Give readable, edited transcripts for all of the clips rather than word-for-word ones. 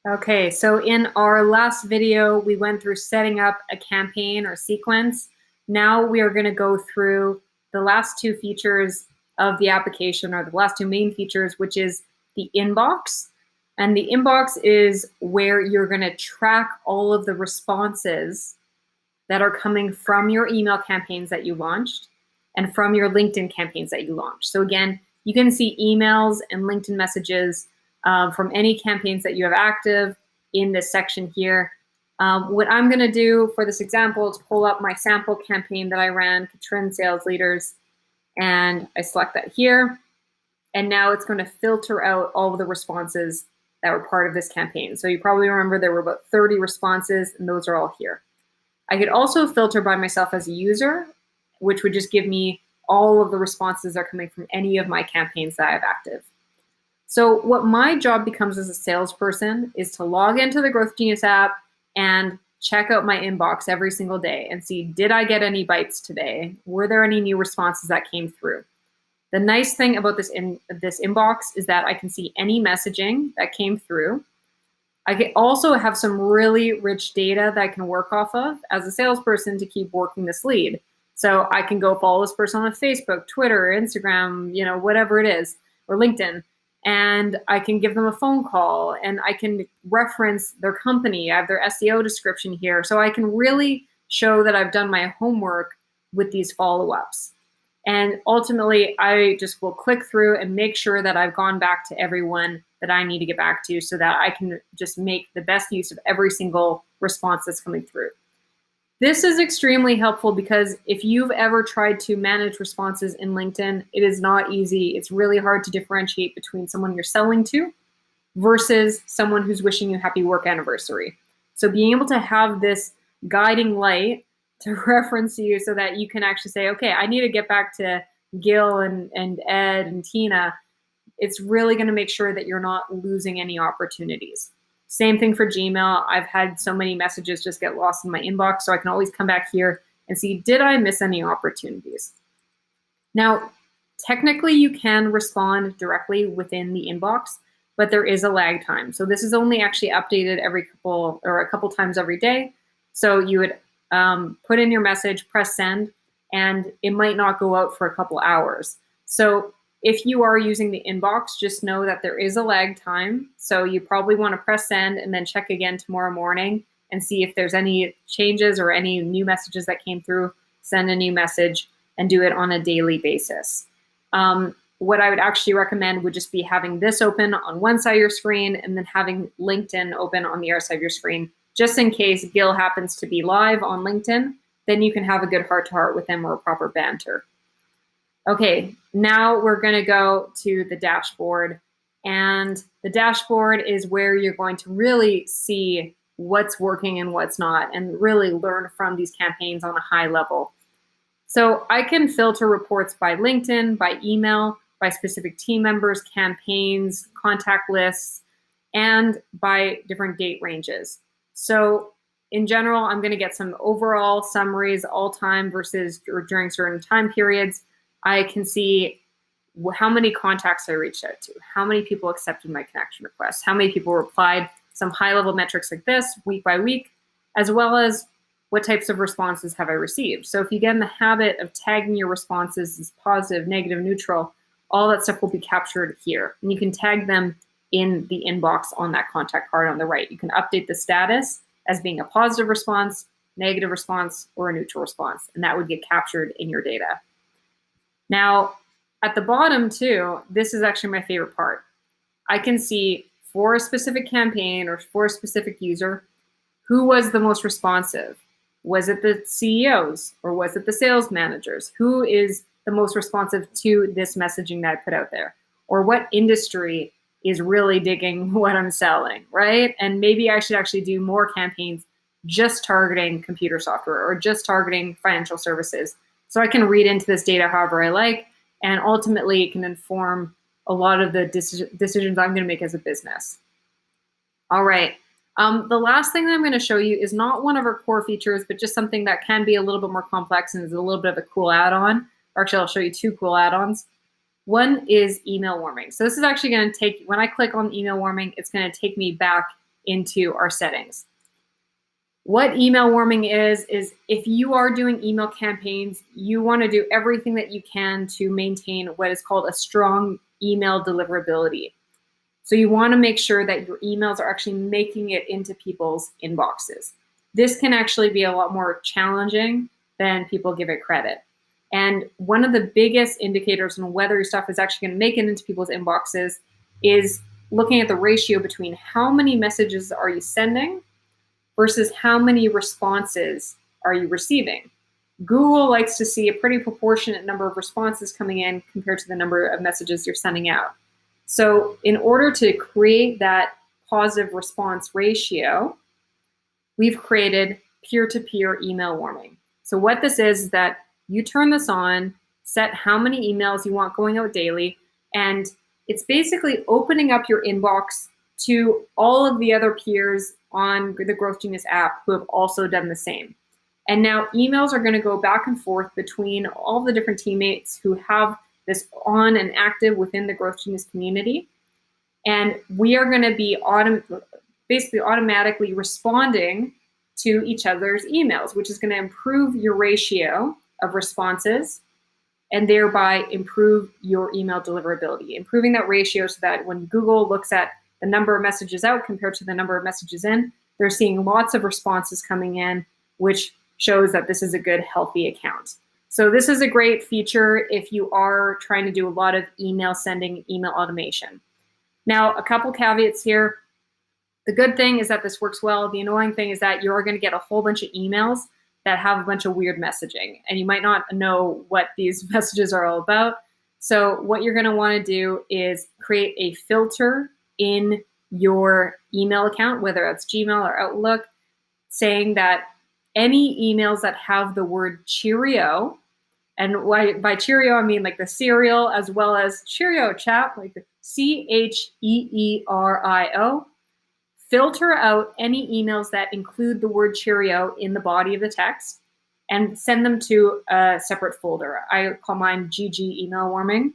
Okay, so in our last video, we went through setting up a campaign or sequence. Now we are going to go through the last two features of the application, or the last two main features, which is the inbox. And the inbox is where you're going to track all of the responses that are coming from your email campaigns that you launched and from your LinkedIn campaigns that you launched. So again, you can see emails and LinkedIn messages from any campaigns that you have active in this section here. What I'm going to do for this example is pull up my sample campaign that I ran, Katrin Sales Leaders, and I select that here. And now it's going to filter out all of the responses that were part of this campaign. So you probably remember there were about 30 responses, and those are all here. I could also filter by myself as a user, which would just give me all of the responses that are coming from any of my campaigns that I have active. So what my job becomes as a salesperson is to log into the GrowthGenius app and check out my inbox every single day and see, did I get any bites today? Were there any new responses that came through? The nice thing about this inbox is that I can see any messaging that came through. I can also have some really rich data that I can work off of as a salesperson to keep working this lead. So I can go follow this person on Facebook, Twitter, Instagram, whatever it is, or LinkedIn. And I can give them a phone call, and I can reference their company. I have their SEO description here. So I can really show that I've done my homework with these follow-ups. And ultimately, I just will click through and make sure that I've gone back to everyone that I need to get back to so that I can just make the best use of every single response that's coming through. This is extremely helpful because if you've ever tried to manage responses in LinkedIn, it is not easy. It's really hard to differentiate between someone you're selling to versus someone who's wishing you happy work anniversary. So being able to have this guiding light to reference you so that you can actually say, okay, I need to get back to Gil and Ed and Tina. It's really going to make sure that you're not losing any opportunities. Same thing for Gmail. I've had so many messages just get lost in my inbox, so I can always come back here and see, did I miss any opportunities? Now, technically you can respond directly within the inbox, but there is a lag time. So this is only actually updated every a couple times every day. So you would put in your message, press send, and it might not go out for a couple hours. So if you are using the inbox, just know that there is a lag time. So you probably want to press send and then check again tomorrow morning and see if there's any changes or any new messages that came through. Send a new message and do it on a daily basis. What I would actually recommend would just be having this open on one side of your screen and then having LinkedIn open on the other side of your screen, just in case Gil happens to be live on LinkedIn. Then you can have a good heart-to-heart with him or a proper banter. Okay, now we're going to go to the dashboard, and the dashboard is where you're going to really see what's working and what's not, and really learn from these campaigns on a high level. So I can filter reports by LinkedIn, by email, by specific team members, campaigns, contact lists, and by different date ranges. So in general, I'm going to get some overall summaries all time versus or during certain time periods. I can see how many contacts I reached out to, how many people accepted my connection request, how many people replied, some high-level metrics like this, week by week, as well as what types of responses have I received. So if you get in the habit of tagging your responses as positive, negative, neutral, all that stuff will be captured here. And you can tag them in the inbox on that contact card on the right. You can update the status as being a positive response, negative response, or a neutral response, and that would get captured in your data. Now, at the bottom too, this is actually my favorite part. I can see for a specific campaign or for a specific user, who was the most responsive? Was it the CEOs or was it the sales managers? Who is the most responsive to this messaging that I put out there? Or what industry is really digging what I'm selling, right? And maybe I should actually do more campaigns just targeting computer software or just targeting financial services. So I can read into this data however I like, and ultimately it can inform a lot of the decisions I'm going to make as a business. All right. The last thing that I'm going to show you is not one of our core features, but just something that can be a little bit more complex and is a little bit of a cool add-on. Or actually, I'll show you two cool add-ons. One is email warming. So this is actually going to take, when I click on email warming, it's going to take me back into our settings. What email warming is if you are doing email campaigns, you want to do everything that you can to maintain what is called a strong email deliverability. So you want to make sure that your emails are actually making it into people's inboxes. This can actually be a lot more challenging than people give it credit. And one of the biggest indicators on whether your stuff is actually going to make it into people's inboxes is looking at the ratio between how many messages are you sending versus how many responses are you receiving. Google likes to see a pretty proportionate number of responses coming in compared to the number of messages you're sending out. So in order to create that positive response ratio, we've created peer-to-peer email warming. So what this is that you turn this on, set how many emails you want going out daily, and it's basically opening up your inbox to all of the other peers on the GrowthGenius app who have also done the same. And now emails are going to go back and forth between all the different teammates who have this on and active within the GrowthGenius community. And we are going to be basically automatically responding to each other's emails, which is going to improve your ratio of responses and thereby improve your email deliverability, improving that ratio so that when Google looks at the number of messages out compared to the number of messages in, they're seeing lots of responses coming in, which shows that this is a good, healthy account. So this is a great feature if you are trying to do a lot of email sending, email automation. Now, a couple caveats here. The good thing is that this works well. The annoying thing is that you're going to get a whole bunch of emails that have a bunch of weird messaging, and you might not know what these messages are all about. So what you're going to want to do is create a filter in your email account, whether it's Gmail or Outlook, saying that any emails that have the word Cheerio, and by Cheerio I mean like the cereal, as well as Cheerio chap, like the CHEERIO, filter out any emails that include the word Cheerio in the body of the text and send them to a separate folder. I call mine GG email warming.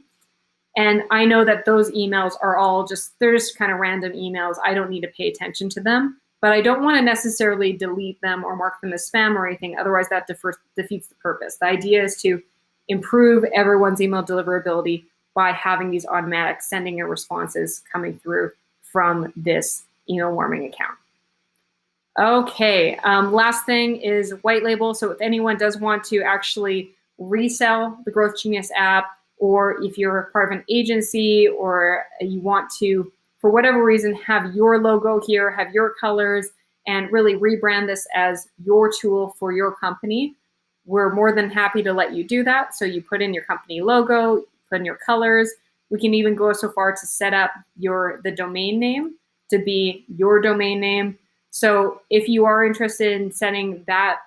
And I know that those emails are all they're just kind of random emails. I don't need to pay attention to them, but I don't want to necessarily delete them or mark them as spam or anything. Otherwise that defeats the purpose. The idea is to improve everyone's email deliverability by having these automatic sending and responses coming through from this email warming account. Okay, last thing is white label. So if anyone does want to actually resell the GrowthGenius app, or if you're part of an agency or you want to, for whatever reason, have your logo here, have your colors, and really rebrand this as your tool for your company, we're more than happy to let you do that. So you put in your company logo, put in your colors. We can even go so far to set up the domain name to be your domain name. So if you are interested in setting that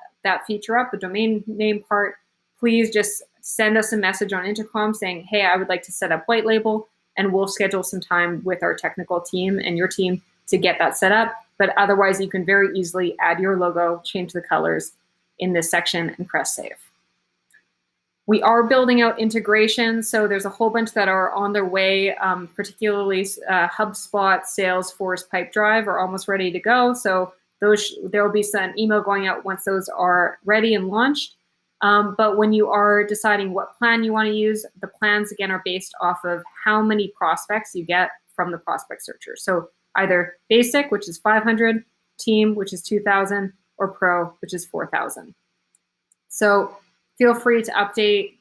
feature up, the domain name part, please just send us a message on Intercom saying, hey, I would like to set up white label, and we'll schedule some time with our technical team and your team to get that set up. But otherwise, you can very easily add your logo, change the colors in this section, and press save. We are building out integrations, so there's a whole bunch that are on their way, particularly HubSpot, Salesforce, Pipedrive are almost ready to go. So there will be some email going out once those are ready and launched. But when you are deciding what plan you want to use, the plans, again, are based off of how many prospects you get from the prospect searcher. So either basic, which is 500, team, which is 2,000, or pro, which is 4,000. So feel free to update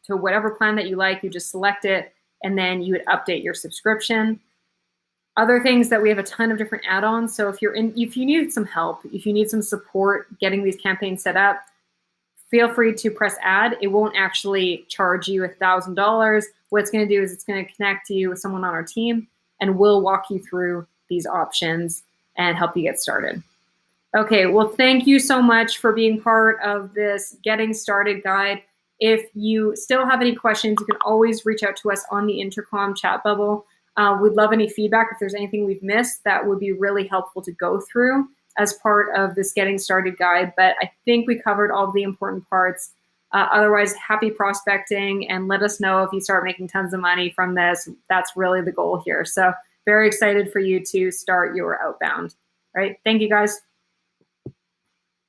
to whatever plan that you like. You just select it, and then you would update your subscription. Other things that we have a ton of different add-ons. So if you need some help, if you need some support getting these campaigns set up, feel free to press add. It won't actually charge you $1,000. What it's going to do is it's going to connect you with someone on our team, and we'll walk you through these options and help you get started. Okay, well, thank you so much for being part of this Getting Started guide. If you still have any questions, you can always reach out to us on the Intercom chat bubble. We'd love any feedback. If there's anything we've missed, that would be really helpful to go through as part of this Getting Started guide. But I think we covered all of the important parts. Otherwise, happy prospecting, and let us know if you start making tons of money from this. That's really the goal here. So very excited for you to start your outbound. All right, thank you guys.